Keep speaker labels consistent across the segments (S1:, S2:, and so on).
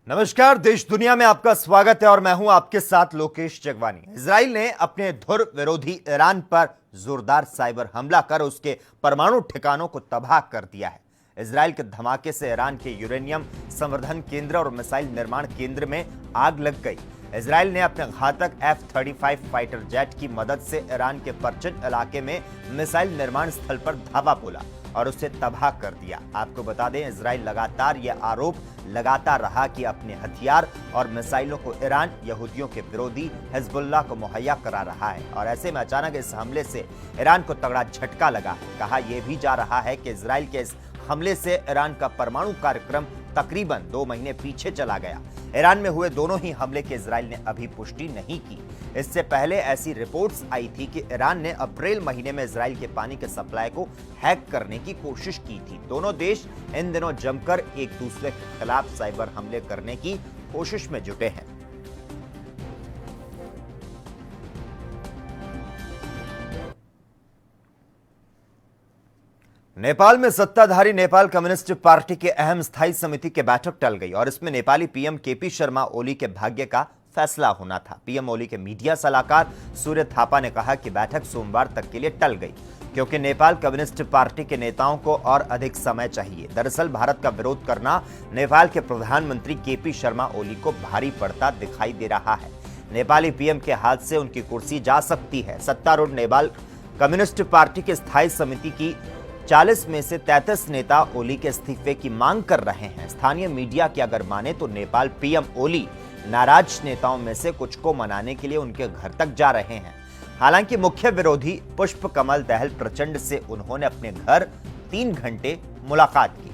S1: नमस्कार, देश दुनिया में आपका स्वागत है और मैं हूं आपके साथ लोकेश जगवानी। इजराइल ने अपने धुर विरोधी ईरान पर जोरदार साइबर हमला कर उसके परमाणु ठिकानों को तबाह कर दिया है। इजराइल के धमाके से ईरान के यूरेनियम संवर्धन केंद्र और मिसाइल निर्माण केंद्र में आग लग गई। इजराइल ने अपने घातक F-35 फाइटर जेट की मदद से ईरान के परचिन इलाके में मिसाइल निर्माण स्थल पर धावा बोला और उसे तबाह कर दिया। आपको बता दें, इजराइल लगातार यह आरोप लगाता रहा कि अपने हथियार और मिसाइलों को ईरान यहूदियों के विरोधी हिजबुल्लाह को मुहैया करा रहा है और ऐसे में अचानक इस हमले से ईरान को तगड़ा झटका लगा है। कहा यह भी जा रहा है कि इजराइल के इस हमले से ईरान का परमाणु कार्यक्रम तकरीबन 2 महीने पीछे चला गया। ईरान में हुए दोनों ही हमले की इजराइल ने अभी पुष्टि नहीं की। इससे पहले ऐसी रिपोर्ट्स आई थी कि ईरान ने अप्रैल महीने में इजराइल के पानी के सप्लाई को हैक करने की कोशिश की थी। दोनों देश इन दिनों जमकर एक दूसरे के खिलाफ साइबर हमले करने की कोशिश में जुटे हैं। नेपाल में सत्ताधारी नेपाल कम्युनिस्ट पार्टी के अहम स्थायी समिति की बैठक टल गई और इसमें नेपाली पीएम केपी शर्मा ओली के भाग्य का फैसला होना था। पीएम ओली के मीडिया सलाहकार सूर्य थापा ने कहा कि बैठक सोमवार तक के लिए टल गई क्योंकि नेपाल कम्युनिस्ट पार्टी के नेताओं को और अधिक समय चाहिए। दरअसल भारत का विरोध करना नेपाल के प्रधानमंत्री केपी शर्मा ओली को भारी पड़ता दिखाई दे रहा है। नेपाली पीएम के हाथ से उनकी कुर्सी जा सकती है। सत्तारूढ़ नेपाल कम्युनिस्ट पार्टी की स्थायी समिति की 40 में से 33 नेता ओली के इस्तीफे की मांग कर रहे हैं। स्थानीय मीडिया की अगर माने तो नेपाल पीएम ओली नाराज नेताओं में से कुछ को मनाने के लिए उनके घर तक जा रहे हैं। हालांकि मुख्य विरोधी पुष्प कमल दहल प्रचंड से उन्होंने अपने घर 3 घंटे मुलाकात की।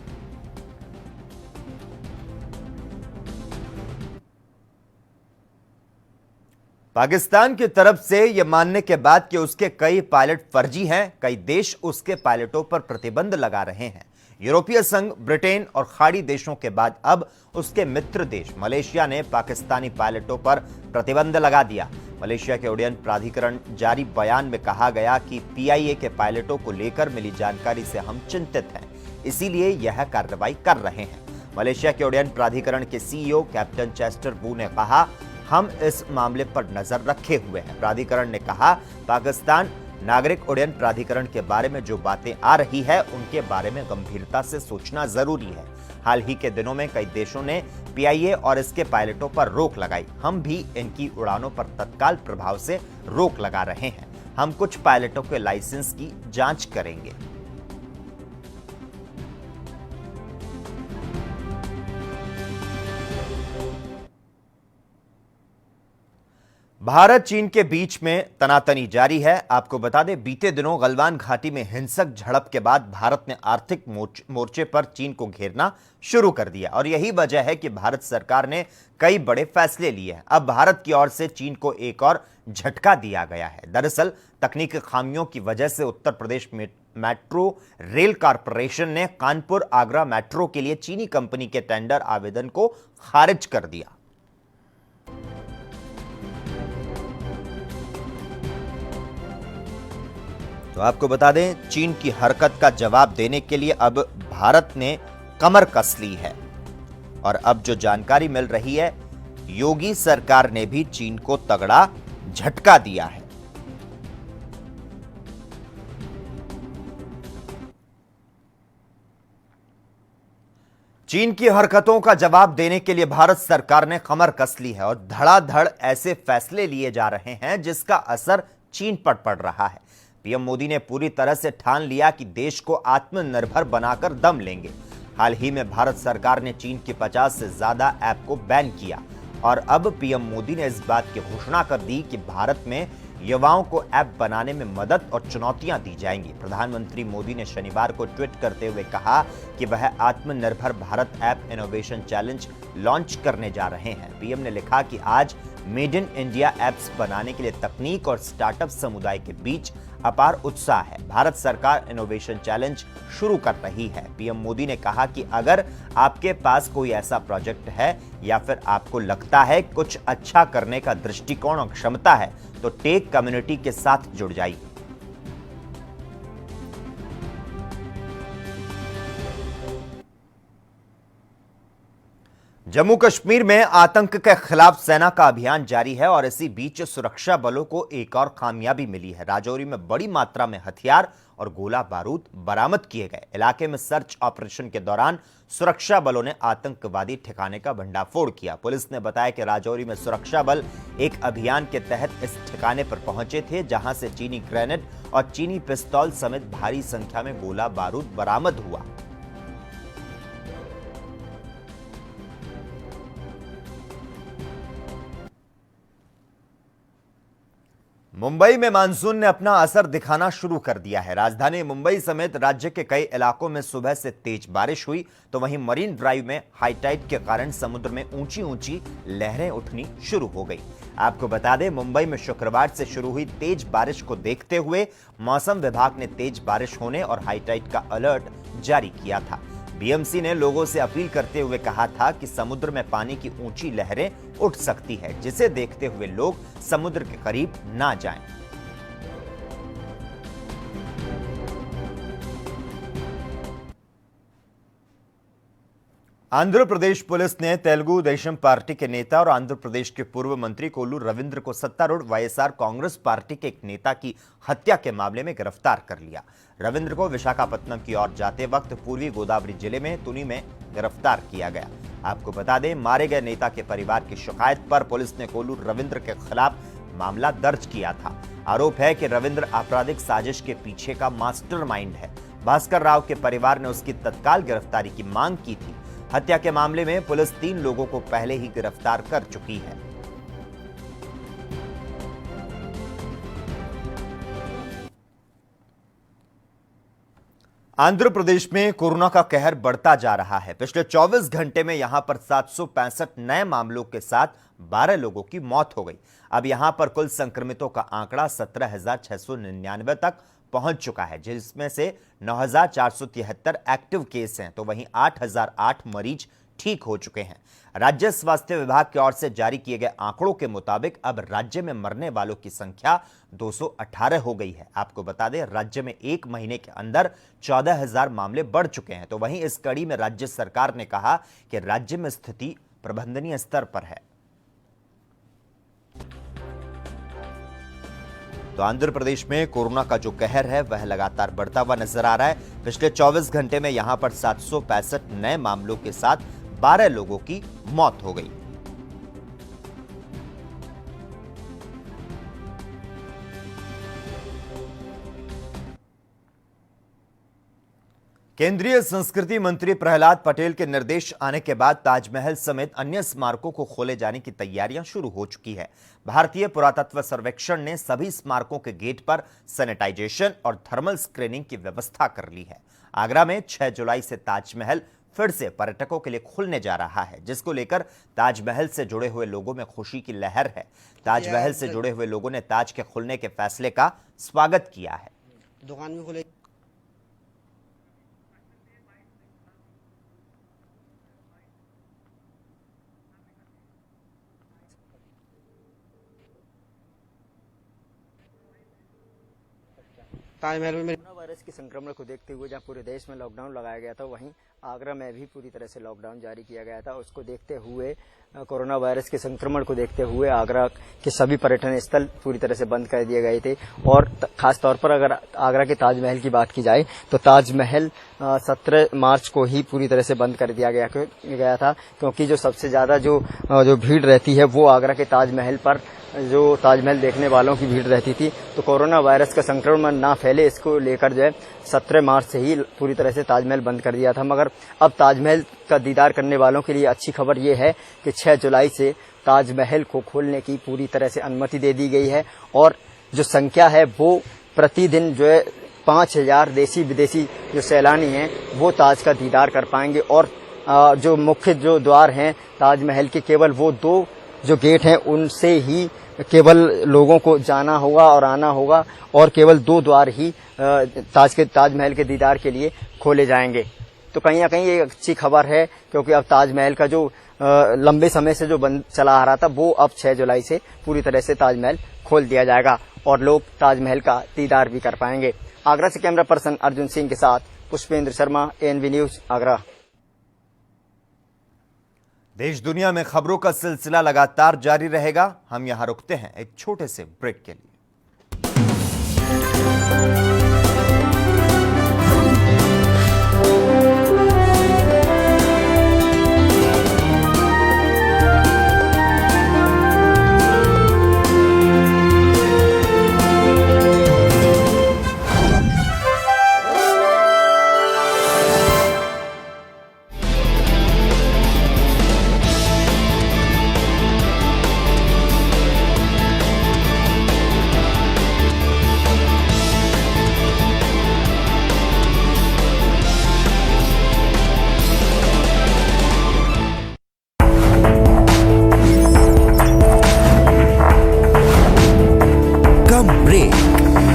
S1: पाकिस्तान की तरफ से यह मानने के बाद कि उसके कई पायलट फर्जी हैं, कई देश उसके पायलटों पर प्रतिबंध लगा रहे हैं। यूरोपीय संघ, ब्रिटेन और खाड़ी देशों के बाद अब उसके मित्र देश मलेशिया ने पाकिस्तानी पायलटों पर प्रतिबंध लगा दिया। मलेशिया के उड्डयन प्राधिकरण जारी बयान में कहा गया कि पीआईए के पायलटों को लेकर मिली जानकारी से हम चिंतित हैं, इसीलिए यह कार्रवाई कर रहे हैं। मलेशिया के उड्डयन प्राधिकरण के सीईओ कैप्टन चेस्टर वू ने कहा, हम इस मामले पर नजर रखे हुए हैं। प्राधिकरण ने कहा, पाकिस्तान नागरिक उड्डयन प्राधिकरण के बारे में जो बातें आ रही है उनके बारे में गंभीरता से सोचना जरूरी है। हाल ही के दिनों में कई देशों ने पीआईए और इसके पायलटों पर रोक लगाई। हम भी इनकी उड़ानों पर तत्काल प्रभाव से रोक लगा रहे हैं। हम कुछ पायलटों के लाइसेंस की जांच करेंगे। भारत चीन के बीच में तनातनी जारी है। आपको बता दें, बीते दिनों गलवान घाटी में हिंसक झड़प के बाद भारत ने आर्थिक मोर्चे पर चीन को घेरना शुरू कर दिया और यही वजह है कि भारत सरकार ने कई बड़े फैसले लिए हैं। अब भारत की ओर से चीन को एक और झटका दिया गया है। दरअसल तकनीकी खामियों की वजह से उत्तर प्रदेश में मेट्रो रेल कॉरपोरेशन ने कानपुर आगरा मेट्रो के लिए चीनी कंपनी के टेंडर आवेदन को खारिज कर दिया। तो आपको बता दें, चीन की हरकत का जवाब देने के लिए अब भारत ने कमर कस ली है और अब जो जानकारी मिल रही है, योगी सरकार ने भी चीन को तगड़ा झटका दिया है। चीन की हरकतों का जवाब देने के लिए भारत सरकार ने कमर कस ली है और धड़ाधड़ ऐसे फैसले लिए जा रहे हैं जिसका असर चीन पर पड़ रहा है। पीएम मोदी ने पूरी तरह से ठान लिया कि देश को आत्मनिर्भर बनाकर दम लेंगे। हाल ही में भारत सरकार ने चीन की 50 से ज्यादा ऐप को बैन किया और अब पीएम मोदी ने इस बात की घोषणा कर दी कि भारत में युवाओं को ऐप बनाने में मदद और चुनौतियां दी जाएंगी। प्रधानमंत्री मोदी ने शनिवार को ट्वीट करते हुए कहा कि वह आत्मनिर्भर Bharat app innovation challenge launch करने जा रहे हैं। पीएम ने लिखा कि आज मेड इन इंडिया ऐप्स बनाने के लिए तकनीक और स्टार्टअप समुदाय के बीच अपार उत्साह है। भारत सरकार इनोवेशन चैलेंज शुरू कर रही है। पीएम मोदी ने कहा कि अगर आपके पास कोई ऐसा प्रोजेक्ट है या फिर आपको लगता है कुछ अच्छा करने का दृष्टिकोण और क्षमता है तो टेक कम्युनिटी के साथ जुड़ जाइए। जम्मू कश्मीर में आतंक के खिलाफ सेना का अभियान जारी है और इसी बीच सुरक्षा बलों को एक और कामयाबी मिली है। राजौरी में बड़ी मात्रा में हथियार और गोला बारूद बरामद किए गए। इलाके में सर्च ऑपरेशन के दौरान सुरक्षा बलों ने आतंकवादी ठिकाने का भंडाफोड़ किया। पुलिस ने बताया कि राजौरी में सुरक्षा बल एक अभियान के तहत इस ठिकाने पर पहुंचे थे, जहां से चीनी ग्रेनेड और चीनी पिस्तौल समेत भारी संख्या में गोला बारूद बरामद हुआ। मुंबई में मानसून ने अपना असर दिखाना शुरू कर दिया है। राजधानी मुंबई समेत राज्य के कई इलाकों में सुबह से तेज बारिश हुई, तो वहीं मरीन ड्राइव में हाई टाइड के कारण समुद्र में ऊंची ऊंची लहरें उठनी शुरू हो गई। आपको बता दें, मुंबई में शुक्रवार से शुरू हुई तेज बारिश को देखते हुए मौसम विभाग ने तेज बारिश होने और हाई टाइड का अलर्ट जारी किया था। बीएमसी ने लोगों से अपील करते हुए कहा था कि समुद्र में पानी की ऊंची लहरें उठ सकती है, जिसे देखते हुए लोग समुद्र के करीब ना जाएं। आंध्र प्रदेश पुलिस ने तेलुगु देशम पार्टी के नेता और आंध्र प्रदेश के पूर्व मंत्री कोल्लू रविंद्र को सत्तारूढ़ वाईएसआर कांग्रेस पार्टी के एक नेता की हत्या के मामले में गिरफ्तार कर लिया। रविंद्र को विशाखापत्तनम की ओर जाते वक्त पूर्वी गोदावरी जिले में तुनी में गिरफ्तार किया गया। आपको बता दें, मारे गए नेता के परिवार की शिकायत पर पुलिस ने कोल्लू रविंद्र के खिलाफ मामला दर्ज किया था। आरोप है कि रविंद्र आपराधिक साजिश के पीछे का मास्टरमाइंड है। भास्कर राव के परिवार ने उसकी तत्काल गिरफ्तारी की मांग की थी। हत्या के मामले में पुलिस 3 लोगों को पहले ही गिरफ्तार कर चुकी है। आंध्र प्रदेश में कोरोना का कहर बढ़ता जा रहा है। पिछले 24 घंटे में यहां पर 765 नए मामलों के साथ 12 लोगों की मौत हो गई। अब यहां पर कुल संक्रमितों का आंकड़ा 17,699 तक पहुंच चुका है, जिसमें से 9,473 एक्टिव केस हैं, तो वहीं 8,008 मरीज ठीक हो चुके हैं। राज्य स्वास्थ्य विभाग की ओर से जारी किए गए आंकड़ों के मुताबिक अब राज्य में मरने वालों की संख्या 218 हो गई है। आपको बता दें, राज्य में एक महीने के अंदर 14,000 मामले बढ़ चुके हैं। तो वहीं इस कड़ी में राज्य सरकार ने कहा कि राज्य में स्थिति प्रबंधनीय स्तर पर है। तो आंध्र प्रदेश में कोरोना का जो कहर है वह लगातार बढ़ता हुआ नजर आ रहा है। पिछले 24 घंटे में यहां पर 765 नए मामलों के साथ 12 लोगों की मौत हो गई। केंद्रीय संस्कृति मंत्री प्रहलाद पटेल के निर्देश आने के बाद ताजमहल समेत अन्य स्मारकों को खोले जाने की तैयारियां शुरू हो चुकी है। भारतीय पुरातत्व सर्वेक्षण ने सभी स्मारकों के गेट पर सैनिटाइजेशन और थर्मल स्क्रीनिंग की व्यवस्था कर ली है। आगरा में 6 जुलाई से ताजमहल फिर से पर्यटकों के लिए खुलने जा रहा है, जिसको लेकर ताजमहल से जुड़े हुए लोगों में खुशी की लहर है। ताजमहल से जुड़े हुए लोगों ने ताज के खुलने के फैसले का स्वागत किया है।
S2: दुकान भी खुले। ताजमहल में
S3: कोरोना वायरस के संक्रमण को देखते हुए जहां पूरे देश में लॉकडाउन लगाया गया था, वहीं आगरा में भी पूरी तरह से लॉकडाउन जारी किया गया था। उसको देखते हुए, कोरोना वायरस के संक्रमण को देखते हुए आगरा के सभी पर्यटन स्थल पूरी तरह से बंद कर दिए गए थे। और खास तौर पर अगर आगरा के ताजमहल की बात की जाए तो ताजमहल 17 मार्च को ही पूरी तरह से बंद कर दिया गया था, क्योंकि जो सबसे ज्यादा जो भीड़ रहती है वो आगरा के ताजमहल पर जो ताजमहल देखने वालों की भीड़ रहती थी। तो कोरोना वायरस का संक्रमण ना फैले, इसको लेकर जो है 17 मार्च से ही पूरी तरह से ताजमहल बंद कर दिया था। मगर अब ताजमहल का दीदार करने वालों के लिए अच्छी खबर ये है कि 6 जुलाई से ताजमहल को खोलने की पूरी तरह से अनुमति दे दी गई है। और जो संख्या है वो प्रतिदिन जो है 5,000 देसी विदेशी जो सैलानी हैं वो ताज का दीदार कर पाएंगे। और जो मुख्य जो द्वार हैं ताजमहल के, केवल वो 2 जो गेट हैं उनसे ही केवल लोगों को जाना होगा और आना होगा, और केवल 2 द्वार ही ताजमहल के दीदार के लिए खोले जाएंगे। तो कहीं ना कहीं ये अच्छी खबर है, क्योंकि अब ताजमहल का जो लंबे समय से जो बंद चला आ रहा था वो अब 6 जुलाई से पूरी तरह से ताजमहल खोल दिया जाएगा और लोग ताजमहल का दीदार भी कर पाएंगे। आगरा से कैमरा पर्सन अर्जुन सिंह के साथ पुष्पेंद्र शर्मा, एएनबी न्यूज, आगरा।
S1: देश दुनिया में खबरों का सिलसिला लगातार जारी रहेगा। हम यहां रुकते हैं एक छोटे से ब्रेक के लिए।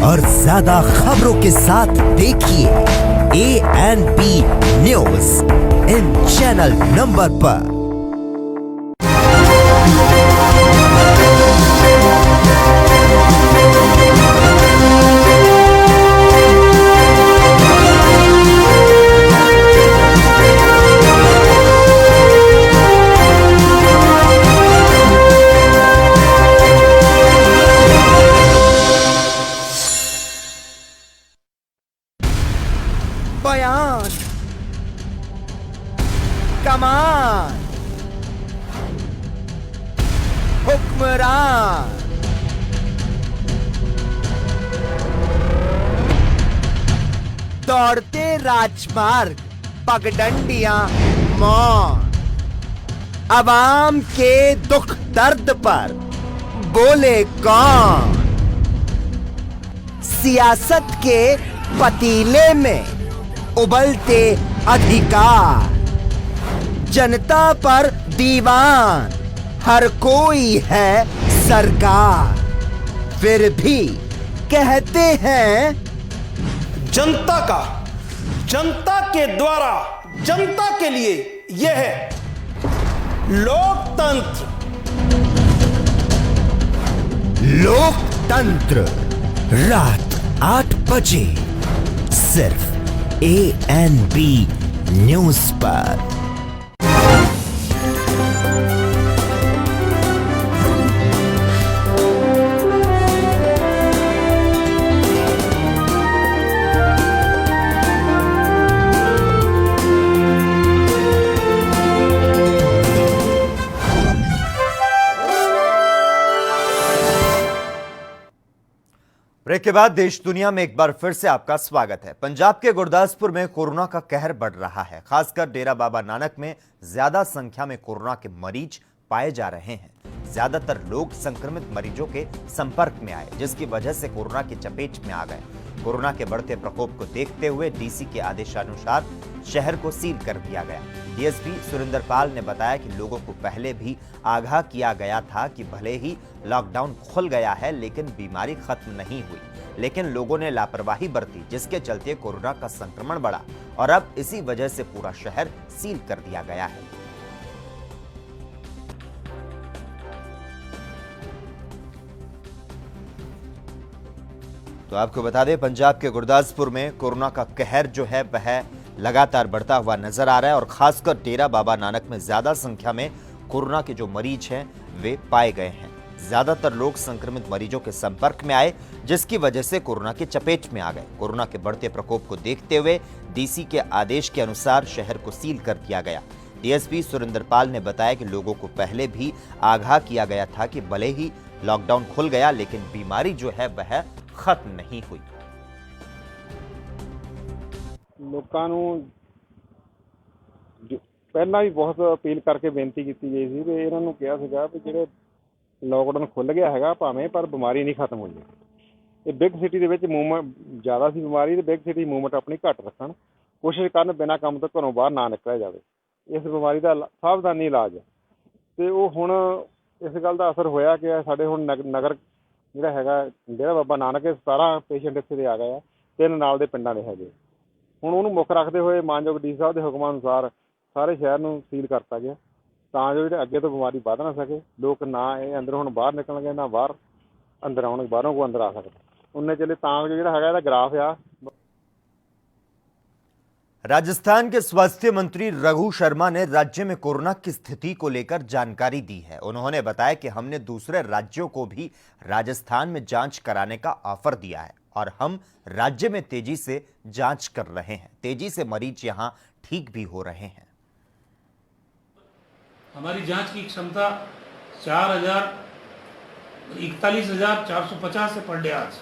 S2: और ज्यादा खबरों के साथ देखिए ANP news in channel number पर। बयान, कमान, हुक्मरान, दौड़ते राजमार्ग, पगडंडियां, मौन, अवाम के दुख दर्द पर बोले कौन? सियासत के पतीले में उबलते अधिकार, जनता पर दीवान हर कोई है सरकार, फिर भी कहते हैं
S4: जनता का, जनता के द्वारा, जनता के लिए यह है लोकतंत्र।
S2: लोकतंत्र रात 8 बजे सिर्फ ANP न्यूज पर।
S1: ब्रेक के बाद देश दुनिया में एक बार फिर से आपका स्वागत है। पंजाब के गुरदासपुर में कोरोना का कहर बढ़ रहा है। खासकर डेरा बाबा नानक में ज्यादा संख्या में कोरोना के मरीज पाए जा रहे हैं। ज्यादातर लोग संक्रमित मरीजों के संपर्क में आए, जिसकी वजह से कोरोना की चपेट में आ गए। कोरोना के बढ़ते प्रकोप को देखते हुए डीसी के आदेशानुसार शहर को सील कर दिया गया। डीएसपी सुरेंद्र पाल ने बताया कि लोगों को पहले भी आगाह किया गया था कि भले ही लॉकडाउन खुल गया है लेकिन बीमारी खत्म नहीं हुई, लेकिन लोगों ने लापरवाही बरती, जिसके चलते कोरोना का संक्रमण बढ़ा और अब इसी वजह से पूरा शहर सील कर दिया गया है। तो आपको बता दें, पंजाब के गुरदासपुर में कोरोना का कहर जो है वह लगातार बढ़ता हुआ नजर आ रहा है और खासकर डेरा बाबा नानक में ज्यादा संख्या में कोरोना के जो मरीज हैं वे पाए गए हैं। ज्यादातर लोग संक्रमित मरीजों के संपर्क में आए, जिसकी वजह से कोरोना की चपेट में आ गए। कोरोना के बढ़ते प्रकोप को देखते हुए डीसी के आदेश के अनुसार शहर को सील कर दिया गया। डीएसपी सुरेंद्र पाल ने बताया कि लोगों को पहले भी आगाह किया गया था कि भले ही लॉकडाउन खुल गया लेकिन बीमारी जो है वह खत्म नहीं हुई।
S5: ਲੋਕਾਂ ਨੂੰ ਪਹਿਲਾਂ ਵੀ ਬਹੁਤ ਅਪੀਲ ਕਰਕੇ ਬੇਨਤੀ ਕੀਤੀ ਗਈ ਸੀ ਵੀ ਇਹਨਾਂ ਨੂੰ ਕਿਹਾ ਸੀਗਾ ਵੀ ਜਿਹੜੇ ਲੋਕਡਾਊਨ ਖੁੱਲ ਗਿਆ ਹੈਗਾ ਭਾਵੇਂ ਪਰ ਬਿਮਾਰੀ ਨਹੀਂ ਖਤਮ ਹੋਈ। ਇਹ ਬਿਗ ਸਿਟੀ ਦੇ ਵਿੱਚ ਮੂਵਮੈਂਟ ਜ਼ਿਆਦਾ ਸੀ ਬਿਮਾਰੀ, ਤੇ ਬਿਗ ਸਿਟੀ ਮੂਵਮੈਂਟ ਆਪਣੀ ਘੱਟ ਰੱਖਣ, ਕੋਸ਼ਿਸ਼ ਕਰਨ ਬਿਨਾਂ ਕੰਮ ਤੋਂ ਘਰੋਂ ਬਾਹਰ ਨਾ ਨਿਕਲਿਆ ਜਾਵੇ। ਇਸ ਬਿਮਾਰੀ ਦਾ ਸਾਵਧਾਨੀ ਇਲਾਜ ਤੇ ਉਹ ਹੁਣ ਇਸ ਗੱਲ ਦਾ ਅਸਰ ਹੋਇਆ ਕਿ ਸਾਡੇ ਹੁਣ ਨਗਰ ਜਿਹੜਾ ਹੈਗਾ ਡੇਰਾ ਬਾਬਾ ਨਾਨਕ 17 ਪੇਸ਼ੈਂਟ ਇੱਥੇ ਦੇ ਆ ਗਏ ਆ, 3 ਨਾਲ ਦੇ ਪਿੰਡਾਂ ਦੇ ਹੈਗੇ। ਹੁਣ ਉਹਨੂੰ ਮੁੱਖ ਰੱਖਦੇ ਹੋਏ ਮਾਨਯੋਗ ਡੀ ਸਾਹਿਬ ਦੇ ਹੁਕਮਾਂ ਅਨੁਸਾਰ ਸਾਰੇ ਸ਼ਹਿਰ ਨੂੰ ਸੀਲ ਕਰਤਾ ਗਿਆ ਤਾਂ ਜੋ ਜਿਹੜੇ ਅੱਗੇ ਤੋਂ ਬਿਮਾਰੀ ਵੱਧ ਨਾ ਸਕੇ। ਲੋਕ ਨਾ ਇਹ ਅੰਦਰੋਂ ਹੁਣ ਬਾਹਰ ਨਿਕਲਣਗੇ ਨਾ ਬਾਹਰ ਅੰਦਰ ਆਉਣਗੇ, ਬਾਹਰੋਂ ਕੋ ਅੰਦਰ ਆ ਸਕਦਾ ਉਹਨੇ ਚਲੇ ਤਾਂ ਜੋ ਜਿਹੜਾ ਹੈਗਾ ਇਹਦਾ ਗ੍ਰਾਫ ਆ।
S1: राजस्थान के स्वास्थ्य मंत्री रघु शर्मा ने राज्य में कोरोना की स्थिति को लेकर जानकारी दी है। उन्होंने बताया कि हमने दूसरे राज्यों को भी राजस्थान में जांच कराने का ऑफर दिया है और हम राज्य में तेजी से जांच कर रहे हैं। तेजी से मरीज यहां ठीक भी हो रहे हैं।
S6: हमारी जांच की क्षमता 41,450 से पर डे आज,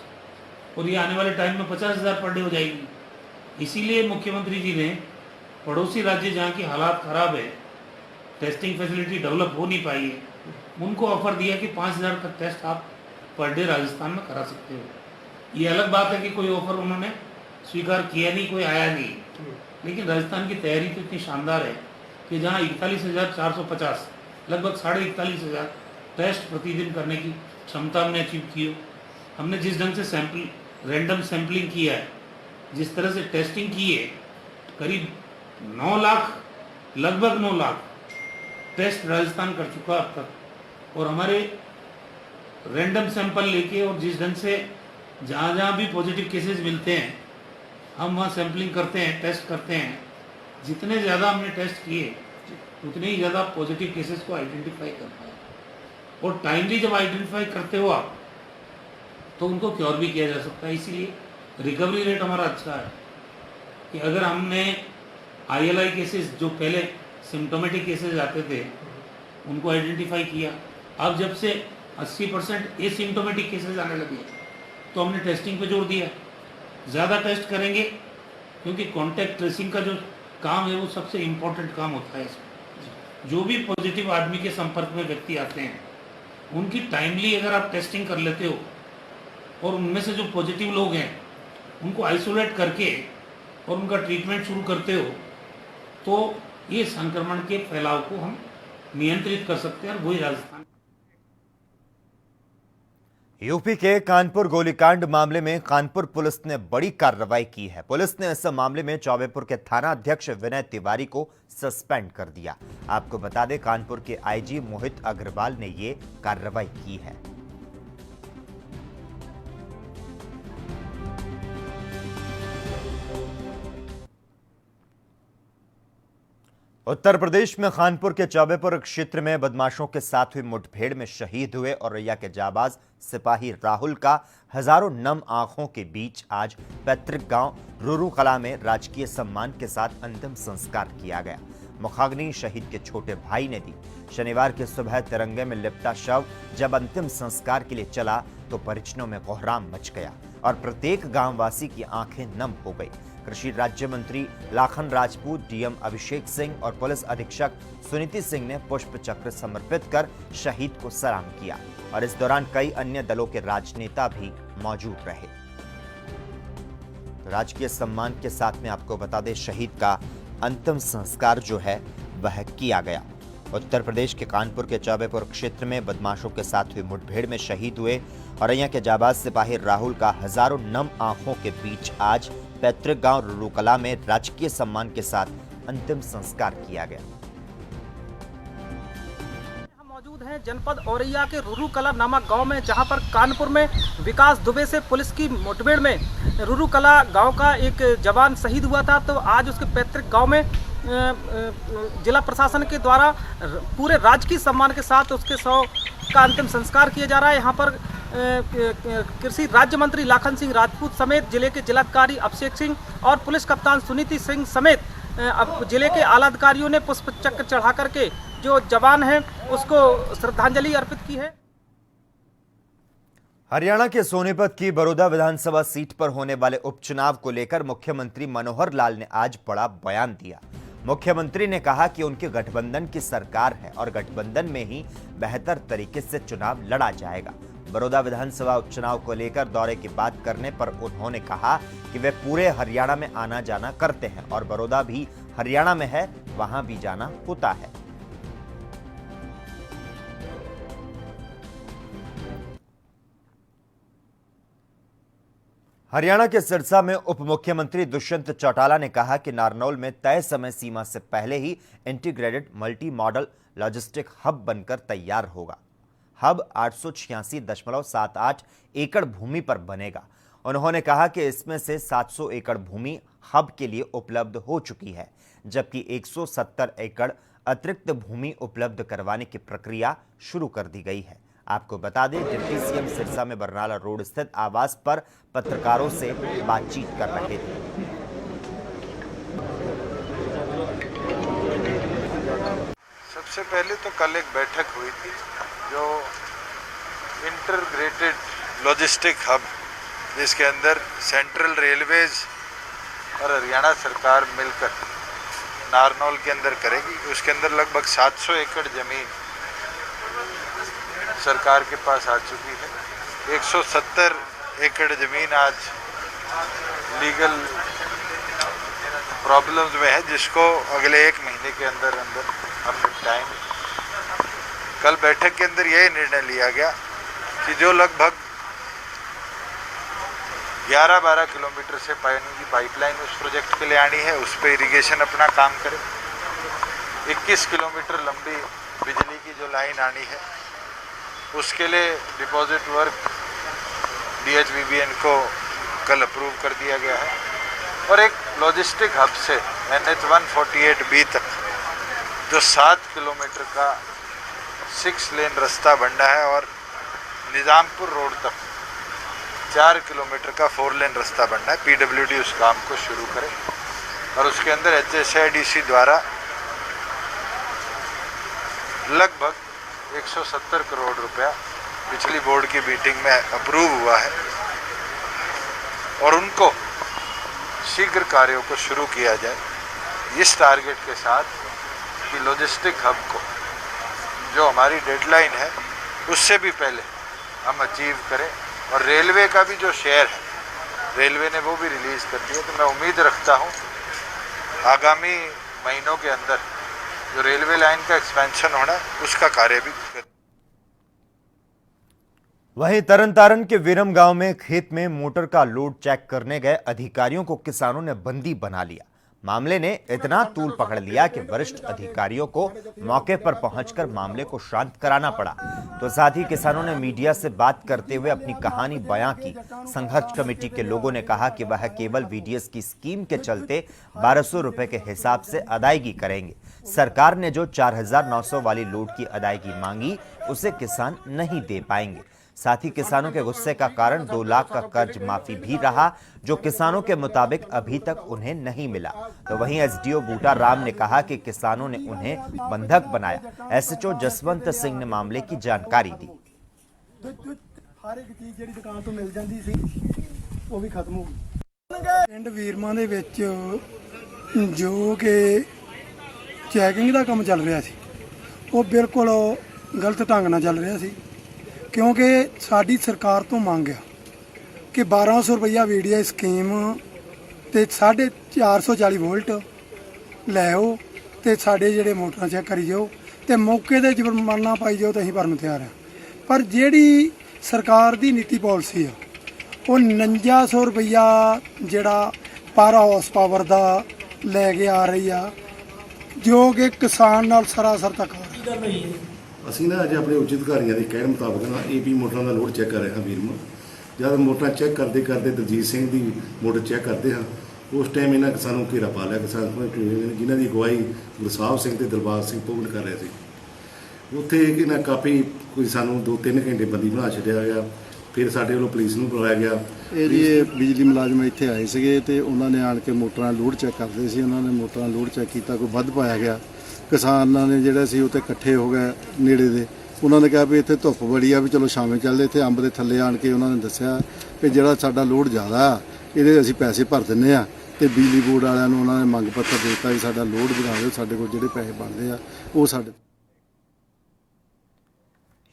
S6: और ये आने वाले टाइम में 50,000 पर डे हो जाएगी। इसीलिए मुख्यमंत्री जी ने पड़ोसी राज्य जहाँ की हालात ख़राब है, टेस्टिंग फैसिलिटी डेवलप हो नहीं पाई है, उनको ऑफर दिया कि 5,000 का टेस्ट आप पर डे राजस्थान में करा सकते हो। ये अलग बात है कि कोई ऑफर उन्होंने स्वीकार किया नहीं, कोई आया नहीं, लेकिन राजस्थान की तैयारी तो इतनी शानदार है कि जहाँ 41,450 लगभग 41,500 टेस्ट प्रतिदिन करने की क्षमता हमने अचीव की हो। हमने जिस ढंग से सैंपल रैंडम सैंपलिंग किया है, जिस तरह से टेस्टिंग की है, करीब 9 लाख लगभग 9 लाख टेस्ट राजस्थान कर चुका अब तक। और हमारे रैंडम सैंपल लेके और जिस ढंग से जहाँ जहाँ भी पॉजिटिव केसेस मिलते हैं हम वहाँ सैंपलिंग करते हैं, टेस्ट करते हैं। जितने ज़्यादा हमने टेस्ट किए उतने ही ज़्यादा पॉजिटिव केसेस को आइडेंटिफाई कर पाए, और टाइमली जब आइडेंटिफाई करते हो आप तो उनको क्योर भी किया जा सकता है। इसीलिए रिकवरी रेट हमारा अच्छा है कि अगर हमने ILI केसेस जो पहले सिम्टोमेटिक केसेस आते थे उनको आइडेंटिफाई किया, अब जब से 80% एसिम्टोमेटिक केसेस आने लगे तो हमने टेस्टिंग पे जोर दिया, ज़्यादा टेस्ट करेंगे, क्योंकि कॉन्टैक्ट ट्रेसिंग का जो काम है वो सबसे इम्पोर्टेंट काम होता है। इसमें जो भी पॉजिटिव आदमी के संपर्क में व्यक्ति आते हैं उनकी टाइमली अगर आप टेस्टिंग कर लेते हो और उनमें से जो पॉजिटिव लोग हैं उनको आइसोलेट करके और उनका ट्रीटमेंट शुरू करते हो तो ये संक्रमण के फैलाव को हम नियंत्रित कर सकते हैं। और वही राजस्थान
S1: यूपी के कानपुर गोलीकांड मामले में कानपुर पुलिस ने बड़ी कार्रवाई की है। पुलिस ने इस मामले में चौबेपुर के थाना अध्यक्ष विनय तिवारी को सस्पेंड कर दिया। आपको बता दें, कानपुर के IG मोहित अग्रवाल ने ये कार्रवाई की है। उत्तर प्रदेश में कानपुर के चौबेपुर क्षेत्र में बदमाशों के साथ हुई मुठभेड़ में शहीद हुए औरैया के जाबाज सिपाही राहुल का हजारों नम आंखों के बीच आज पैतृक गांव रूरू कला में राजकीय सम्मान के साथ अंतिम संस्कार किया गया। मुखाग्नि शहीद के छोटे भाई ने दी। शनिवार की सुबह तिरंगे में लिपटा शव जब अंतिम संस्कार के लिए चला तो परिजनों में कोहराम मच गया और प्रत्येक गांववासी की आंखें नम हो गई। कृषि राज्य मंत्री लाखन राजपूत, DM अभिषेक सिंह और पुलिस अधीक्षक सुनीति सिंह ने पुष्प चक्र समर्पित कर शहीद को सलाम किया और इस दौरान कई अन्य दलों के राजनेता भी मौजूद रहे। राजकीय सम्मान के साथ में आपको बता दें, शहीद का अंतिम संस्कार जो है वह किया गया। उत्तर प्रदेश के कानपुर के चौबेपुर क्षेत्र में बदमाशों के साथ हुई मुठभेड़ में शहीद हुए औरैया के जाबाज सिपाही राहुल का हजारों नम आंखों के बीच आज पैतृक गांव रूरू कला में राजकीय सम्मान के साथ अंतिम संस्कार किया गया।
S7: हम मौजूद हैं जनपद औरैया के रूरू कला नामक गांव में, जहां पर कानपुर में विकास दुबे से पुलिस की मुठभेड़ में रूरू कला गांव का एक जवान शहीद हुआ था। तो आज उसके पैतृक गांव में जिला प्रशासन के द्वारा पूरे राजकीय सम्मान के साथ उसके शव का अंतिम संस्कार किया जा रहा है। यहाँ पर कृषि राज्य मंत्री लाखन सिंह राजपूत समेत जिले के जिलाधिकारी अभिषेक सिंह और पुलिस कप्तान सुनीति सिंह समेत जिले के आला अधिकारियों ने पुष्प चक्र चढ़ा करके जो जवान है उसको श्रद्धांजलि अर्पित की है।
S1: हरियाणा के सोनीपत की बड़ौदा विधानसभा सीट पर होने वाले उपचुनाव को लेकर मुख्यमंत्री मनोहर लाल ने आज बड़ा बयान दिया। मुख्यमंत्री ने कहा कि उनके गठबंधन की सरकार है और गठबंधन में ही बेहतर तरीके से चुनाव लड़ा जाएगा। बड़ौदा विधानसभा उपचुनाव को लेकर दौरे की बात करने पर उन्होंने कहा कि वे पूरे हरियाणा में आना जाना करते हैं और बड़ौदा भी हरियाणा में है, वहां भी जाना होता है। हरियाणा के सिरसा में उप मुख्यमंत्री दुष्यंत चौटाला ने कहा कि नारनौल में तय समय सीमा से पहले ही integrated multi modal logistic hub बनकर तैयार होगा। हब 886.78 एकड़ भूमि पर बनेगा। उन्होंने कहा कि इसमें से 700 एकड़ भूमि हब के लिए उपलब्ध हो चुकी है, जबकि 170 एकड़ अतिरिक्त भूमि उपलब्ध करवाने की प्रक्रिया शुरू कर दी गई है। आपको बता दें, डिप्टी सीएम सिरसा में बरनाला रोड स्थित आवास पर पत्रकारों से बातचीत कर रहे थे।
S8: सबसे पहले तो कल एक बैठक हुई थी जो इंटीग्रेटेड लॉजिस्टिक हब, जिसके अंदर सेंट्रल रेलवेज और हरियाणा सरकार मिलकर नारनौल के अंदर करेगी। उसके अंदर लगभग 700 एकड़ जमीन सरकार के पास आ चुकी है। 170 एकड़ जमीन आज लीगल प्रॉब्लम्स में है, जिसको अगले 1 महीने के अंदर हम निपटाएंगे। कल बैठक के अंदर यह निर्णय लिया गया कि जो लगभग 11-12 किलोमीटर से पानी की पाइपलाइन उस प्रोजेक्ट के लिए आनी है, उस पर इरिगेशन अपना काम करे। 21 किलोमीटर लंबी बिजली की जो लाइन आनी है, उसके लिए डिपॉजिट वर्क DHBBN को कल अप्रूव कर दिया गया है। और एक लॉजिस्टिक हब से NH 148B तक जो 7 किलोमीटर का 6 लेन रास्ता बन रहा है और निज़ामपुर रोड तक 4 किलोमीटर का 4 लेन रास्ता बन रहा है। PWD उस काम को शुरू करे और उसके अंदर HSIDC द्वारा लगभग 170 करोड़ रुपया पिछली बोर्ड की मीटिंग में अप्रूव हुआ है और उनको शीघ्र कार्यों को शुरू किया जाए इस टारगेट के साथ कि लॉजिस्टिक हब को जो हमारी डेडलाइन है उससे भी पहले हम अचीव करें। और रेलवे का भी जो शेयर है, रेलवे ने वो भी रिलीज़ कर दिया। तो मैं उम्मीद रखता हूँ आगामी महीनों के अंदर जो रेलवे लाइन का एक्सपेंशन होना है उसका कार्य भी।
S1: वहीं तरनतारन के विरम गांव में खेत में मोटर का लोड चेक करने गए अधिकारियों को किसानों ने बंदी बना लिया। मामले ने इतना तूल पकड़ लिया कि वरिष्ठ अधिकारियों को मौके पर पहुंचकर मामले को शांत कराना पड़ा। तो साथ ही किसानों ने मीडिया से बात करते हुए अपनी कहानी बयां की। संघर्ष कमेटी के लोगों ने कहा कि वह केवल VDS की स्कीम के चलते 1200 रुपए के हिसाब से अदायगी करेंगे। सरकार ने जो 4900 वाली लोड की अदायगी मांगी, उसे किसान नहीं दे पाएंगे। साथ ही किसानों के गुस्से का कारण 2 लाख का कर्ज माफी भी रहा, जो किसानों के मुताबिक अभी तक उन्हें नहीं मिला। तो वहीं SDO बूटा राम ने कहा कि किसानों ने उन्हें बंधक बनाया। SHO जसवंत सिंह ने मामले की जानकारी दी।
S9: ਪਿੰਡ ਵੀਰਮਾਂ ਦੇ ਵਿੱਚ ਜੋ ਕਿ ਚੈਕਿੰਗ ਦਾ ਕੰਮ ਚੱਲ ਰਿਹਾ ਸੀ, ਉਹ ਬਿਲਕੁਲ ਗਲਤ ਢੰਗ ਨਾਲ ਚੱਲ ਰਿਹਾ ਸੀ, ਕਿਉਂਕਿ ਸਾਡੀ ਸਰਕਾਰ ਤੋਂ ਮੰਗ ਆ ਕਿ 1200 ਰੁਪਈਆ VDI ਸਕੀਮ ਤੇ 440 ਵੋਲਟ ਲੈ ਆਓ ਤੇ ਸਾਡੇ ਜਿਹੜੇ ਮੋਟਰਾਂ ਚੈੱਕ ਕਰੀ ਜਾਓ ਤੇ ਮੌਕੇ ਤੇ ਜੁਰਮਾਨਾ ਪਾਈ ਜਾਓ ਤਾਂ ਅਸੀਂ ਭਰਨ ਤਿਆਰ ਆ। ਪਰ ਜਿਹੜੀ ਸਰਕਾਰ ਦੀ ਨੀਤੀ ਪਾਲਿਸੀ ਆ, ਉਹ 4900 ਰੁਪਈਆ ਜਿਹੜਾ ਪਰ ਹਾਊਸ ਪਾਵਰ ਦਾ ਲੈ ਕੇ ਆ ਰਹੀ ਆ, ਜੋ ਕਿ ਕਿਸਾਨ ਨਾਲ ਸਰਾਸਰ ਤੱਕ
S10: ਅਸੀਂ ਨਾ ਅੱਜ ਆਪਣੇ ਉੱਚ ਅਧਿਕਾਰੀਆਂ ਦੇ ਕਹਿਣ ਮੁਤਾਬਕ ਨਾ AP ਮੋਟਰਾਂ ਦਾ ਲੋਡ ਚੈੱਕ ਕਰ ਰਹੇ ਹਾਂ ਵੀਰਮਾ। ਜਦ ਮੋਟਰਾਂ ਚੈੱਕ ਕਰਦੇ ਦਲਜੀਤ ਸਿੰਘ ਦੀ ਮੋਟਰ ਚੈੱਕ ਕਰਦੇ ਹਾਂ, ਉਸ ਟਾਈਮ ਇਹਨਾਂ ਕਿਸਾਨਾਂ ਘੇਰਾ ਪਾ ਲਿਆ। ਕਿਸਾਨ ਜਿਨ੍ਹਾਂ ਦੀ ਅਗਵਾਈ ਗੁਰਸਾਹਿਬ ਸਿੰਘ ਤੇ ਦਿਲਬਾਗ ਸਿੰਘ ਪੋਗਟ ਕਰ ਰਹੇ ਸੀ। ਉੱਥੇ ਇਹਨਾਂ ਕਾਫੀ ਕੋਈ ਸਾਨੂੰ 2-3 ਘੰਟੇ ਬੰਦੀ ਬਣਾ ਛੱਡਿਆ ਗਿਆ। ਫਿਰ ਸਾਡੇ ਵੱਲੋਂ ਪੁਲਿਸ ਨੂੰ ਬੁਲਾਇਆ ਗਿਆ।
S11: ਇਹ ਜੀ ਬਿਜਲੀ ਮੁਲਾਜ਼ਮ ਇੱਥੇ ਆਏ ਸੀਗੇ ਤੇ ਉਹਨਾਂ ਨੇ ਆਣ ਕੇ ਮੋਟਰਾਂ ਲੋਡ ਚੈੱਕ ਕਰਦੇ ਸੀ। ਉਹਨਾਂ ਨੇ ਮੋਟਰਾਂ ਲੋਡ ਚੈੱਕ ਕੀਤਾ, ਕੋਈ ਵੱਧ ਪਾਇਆ ਗਿਆ। ਕਿਸਾਨਾਂ ਨੇ ਜਿਹੜਾ ਸੀ ਉੱਥੇ ਇਕੱਠੇ ਹੋ ਗਏ ਨੇੜੇ ਦੇ। ਉਹਨਾਂ ਨੇ ਕਿਹਾ ਵੀ ਇੱਥੇ ਧੁੱਪ ਬੜੀ ਆ, ਵੀ ਚਲੋ ਸ਼ਾਮੇ ਚੱਲਦੇ। ਇੱਥੇ ਅੰਬ ਦੇ ਥੱਲੇ ਆਣ ਕੇ ਉਹਨਾਂ ਨੇ ਦੱਸਿਆ ਕਿ ਜਿਹੜਾ ਸਾਡਾ ਲੋਡ ਜ਼ਿਆਦਾ ਆ, ਇਹਦੇ ਅਸੀਂ ਪੈਸੇ ਭਰ ਦਿੰਦੇ ਆ। ਤੇ ਬਿਜਲੀ ਬੋਰਡ ਵਾਲਿਆਂ ਨੂੰ ਉਹਨਾਂ ਨੇ ਮੰਗ ਪੱਤਰ ਦੇ ਦਿੱਤਾ ਵੀ ਸਾਡਾ ਲੋਡ ਵਧਾ ਦਿਓ, ਸਾਡੇ ਕੋਲ ਜਿਹੜੇ ਪੈਸੇ ਬਣਦੇ ਆ ਉਹ ਸਾਡੇ।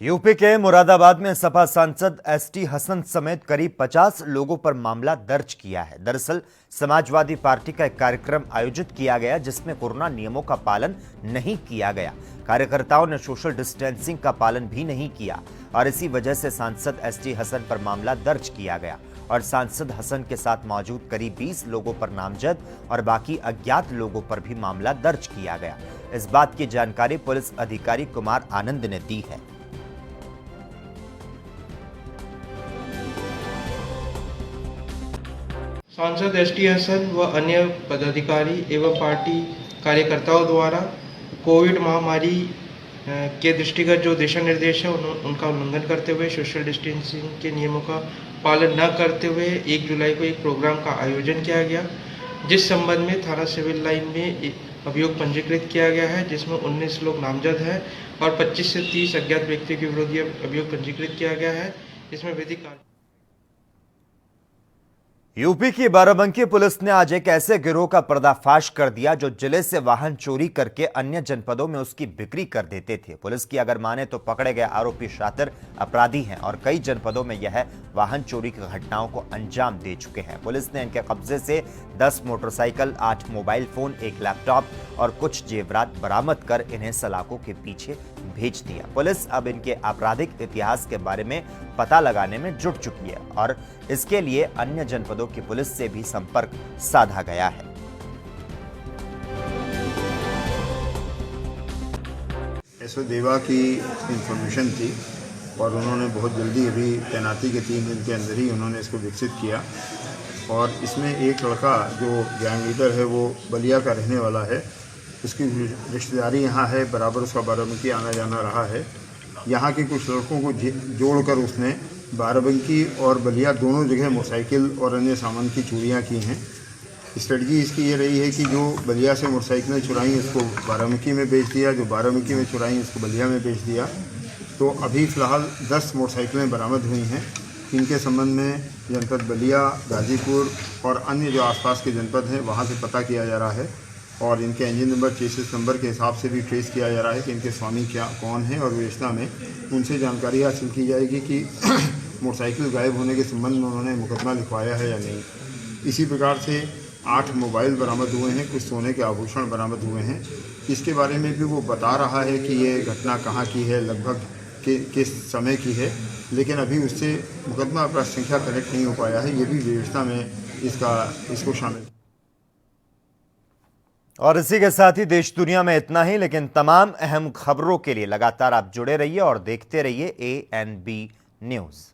S1: यूपी के मुरादाबाद में सपा सांसद ST हसन समेत करीब 50 लोगों पर मामला दर्ज किया है। दरअसल समाजवादी पार्टी का एक कार्यक्रम आयोजित किया गया, जिसमें कोरोना नियमों का पालन नहीं किया गया। कार्यकर्ताओं ने सोशल डिस्टेंसिंग का पालन भी नहीं किया और इसी वजह से सांसद ST हसन पर मामला दर्ज किया गया और सांसद हसन के साथ मौजूद करीब 20 लोगों पर नामजद और बाकी अज्ञात लोगों पर भी मामला दर्ज किया गया। इस बात की जानकारी पुलिस अधिकारी कुमार आनंद ने दी है।
S12: सांसद एसटी हसन व अन्य पदाधिकारी एवं पार्टी कार्यकर्ताओं द्वारा कोविड महामारी के दृष्टिगत जो दिशा निर्देश है उनका उल्लंघन करते हुए सोशल डिस्टेंसिंग के नियमों का पालन न करते हुए 1 जुलाई को एक प्रोग्राम का आयोजन किया गया, जिस संबंध में थाना सिविल लाइन में अभियोग पंजीकृत किया गया है, जिसमें 19 लोग नामजद हैं और 25 से 30 अज्ञात व्यक्तियों के विरुद्ध अभियोग पंजीकृत किया गया है। इसमें विधिक
S1: यूपी की बाराबंकी पुलिस ने आज एक ऐसे गिरोह का पर्दाफाश कर दिया जो जिले से वाहन चोरी करके अन्य जनपदों में उसकी बिक्री कर देते थे। पुलिस की अगर माने तो पकड़े गए आरोपी शातिर अपराधी हैं और कई जनपदों में यह वाहन चोरी की घटनाओं को अंजाम दे चुके हैं। पुलिस ने इनके कब्जे से 10 मोटरसाइकिल, 8 मोबाइल फोन, 1 लैपटॉप और कुछ जेवरात बरामद कर इन्हें सलाखों के पीछे भेज दिया। पुलिस अब इनके आपराधिक इतिहास के बारे में पता लगाने में जुट चुकी है और इसके लिए अन्य जनपदों की पुलिस से भी संपर्क साधा गया है।
S13: एसओ देवा की इंफॉर्मेशन थी और उन्होंने बहुत जल्दी अभी तैनाती के 3 दिन के अंदर ही उन्होंने इसको विकसित किया और इसमें एक लड़का जो गैंग लीडर है वो बलिया का रहने वाला है, उसकी रिश्तेदारी यहाँ है, बराबर उसका बाराबंकी आना जाना रहा है। यहाँ के कुछ लड़कों को जोड़कर उसने बाराबंकी और बलिया दोनों जगह मोटरसाइकिल और अन्य सामान की चोरियाँ की हैं। स्ट्रेटजी इसकी ये रही है कि जो बलिया से मोटरसाइकिलें चुराई उसको बाराबंकी में बेच दिया, जो बाराबंकी में चुराई उसको बलिया में बेच दिया। तो अभी फ़िलहाल 10 मोटरसाइकिलें बरामद हुई हैं। इनके संबंध में जनपद बलिया, गाजीपुर और अन्य जो आसपास के जनपद हैं वहाँ से पता किया जा रहा है और इनके इंजन नंबर, चेसिस नंबर के हिसाब से भी ट्रेस किया जा रहा है कि इनके स्वामी कौन हैं और विवेचना में उनसे जानकारी हासिल की जाएगी कि मोटरसाइकिल गायब होने के संबंध में उन्होंने मुकदमा लिखवाया है या नहीं। इसी प्रकार से 8 मोबाइल बरामद हुए हैं, कुछ सोने के आभूषण बरामद हुए हैं। इसके बारे में भी वो बता रहा है कि ये घटना कहाँ की है, लगभग किस समय की है, लेकिन अभी उससे मुकदमा अपराध संख्या कनेक्ट नहीं हो पाया है। ये भी विवेचना में इसको शामिल।
S1: और इसी के साथ ही देश दुनिया में इतना ही, लेकिन तमाम अहम खबरों के लिए लगातार आप जुड़े रहिए और देखते रहिए ANB न्यूज़।